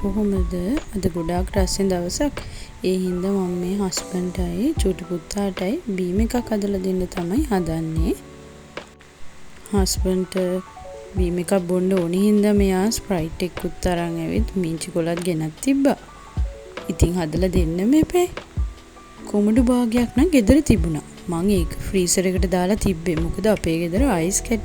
කොහොමද අද ගොඩාක් රැස්වෙන දවසක්. ඒ හින්දා මම මේ හස්බන්ඩ්ටයි චුටි පුතාටයි බීම් එකක් හදලා දෙන්න තමයි හදන්නේ. හස්බන්ඩ්ට බීම් එකක් බොන්න ඕනේ හින්දා මෙයා ස්ප්‍රයිට් එකකුත් අරන් ඇවිත් මිංචි කොලත් ගෙනත් තිබ්බා. ඉතින් හදලා දෙන්න මේපේ. කොමඩු භාගයක් නම් ගෙදර තිබුණා. මම ඒක ෆ්‍රීසර් එකට දාලා තිබ්බේ. මොකද අපේ ගෙදර අයිස් කැට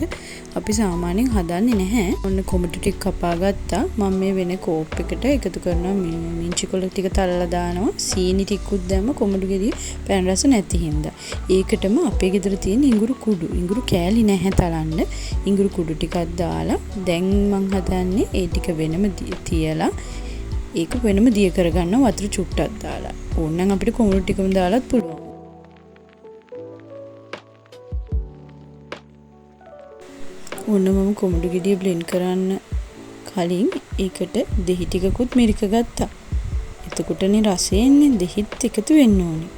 අපි සාමාන්‍යයෙන් හදන්නේ නැහැ. ඔන්න කොමඩු ටික කපා ගත්තා. මම මේ වෙන කෝප් එකට එකතු කරනවා මිංචි කොළ ටික තලලා දානවා. සීනි ටිකකුත් දැම්ම කොමඩු ගෙඩිය පෑන් රස නැති හින්දා. ඒකටම අපේ ගෙදර තියෙන ඉඟුරු කුඩු. ඉඟුරු කෑලි නැහැ තලන්න. ඉඟුරු කුඩු ටිකක් දාලා දැන් මම හදන්නේ ඒ ටික වෙනම තියලා ඒක වෙනම දිය කරගන්න වතුර චුට්ටක් දාලා. ඕනනම් අපිට කොමඩු ටිකම දාලත් පුළුවන්. ඔන්න මම කොමඩු ගෙඩිය බ්ලෙන්ඩ් කරන්න කලින් ඒකට දෙහි ටිකකුත් මිරික ගත්තා. එතකොටනේ රසය එන්නේ. දෙහිත් එකතු වෙන්න ඕනේ.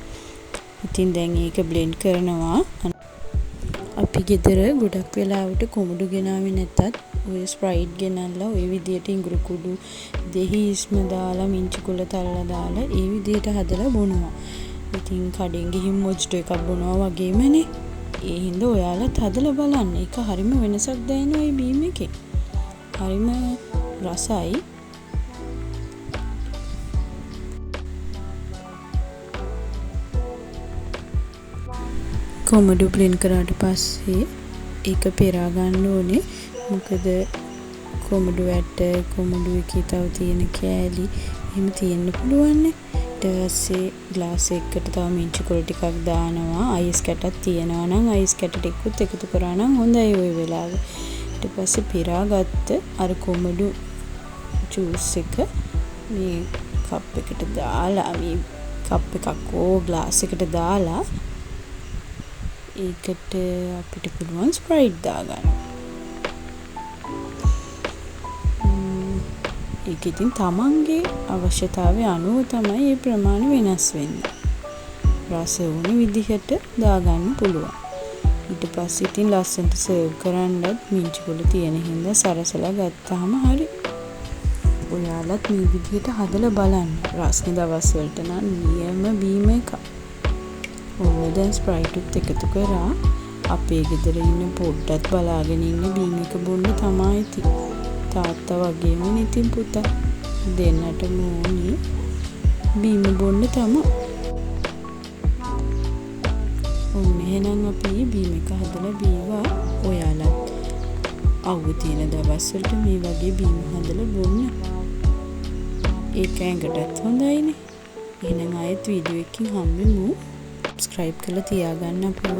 ඉතින් දැන් ඒක බ්ලෙන්ඩ් කරනවා. අපි ගෙදර ගොඩක් වෙලාවට කොමඩු ගෙනාවේ නැත්තත් ඔය ස්ප්‍රයිට් ගෙනල්ලා ඔය විදියට ඉඟුරු කුඩු දෙහි ඉස්ම දාලා මිංචි කොළ තලලා දාලා ඒ විදියට හදලා බොනවා. ඉතින් කඩෙන් ගිහින් මොජ්ටෝ එකක් බොනවා වගේමනේ. ඒ හින්දා ඔයාලත් හදලා බලන්න. ඒක හරිම වෙනසක් දැනෙනවා මේ බීම් එකේ. හරිම රසයි. කොමඩු බ්ලෙන්ඩ් කරාට පස්සේ ඒක පෙරා ගන්න ඕනේ. මොකද කොමඩු ඇට කොමඩු එකේ තව තියෙන කෑලි එහෙම තියෙන්න පුළුවන් නේ. ඊට පස්සේ ග්ලාස් එකකට තව මිංචි කොළ ටිකක් දානවා. අයිස් කැටක් තියෙනවා නම් අයිස් කැට ටිකකුත් එකතු කරා නම් හොඳයි ওই වෙලාවේ. ඊට පස්සේ පෙරාගත්ත අර කොමඩු ජූස් එක මේ කප් එකට දාලා මේ කප් එකක් ග්ලාස් එකට දාලා ඒකට අපිට පුළුවන් ස්ප්‍රයිට් දාගන්න. ඒක ඉතින් තමන්ගේ අවශ්‍යතාවය අනුව තමයි මේ ප්‍රමාණය වෙනස් වෙන්නේ. රස වුණ විදිහට දාගන්න පුළුවන්. ඊට පස්සේ ඉතින් ලස්සනට සර්ව් කරන්නත් මිංචි කොළ තියෙන හින්දා සරසලා ගත්තාම හරි. ඔයාලත් මේ විදිහට හදලා බලන්න. රස්නේ දවස් වලට නම් නියම බීම එක. ඔන්න දැන් ස්ප්‍රයිට් උත් එකතු කරා අපේ ගෙදර ඉන්න පොඩ්ඩක් බලාගෙන ඉන්න බීම් එක බොන්න තමයි ඉතින්. තාත්තා වගේම ඉතින් පුතා දෙන්නටම ඕනේ බීම බොන්න තමයි. ඔන්න එහෙනම් අපි බීම එක හදලා බීවා. ඔයාලත් අවුව තියෙන දවස් වලට මේ වගේ බීම හදලා බොන්න. ඒක ඇඟටත් හොඳයිනේ. එහෙනම් ආයෙත් වීඩියෝ එකකින් හම්බෙමු. සබ්ස්ක්‍රයිබ් කරලා තියාගන්න අපිව.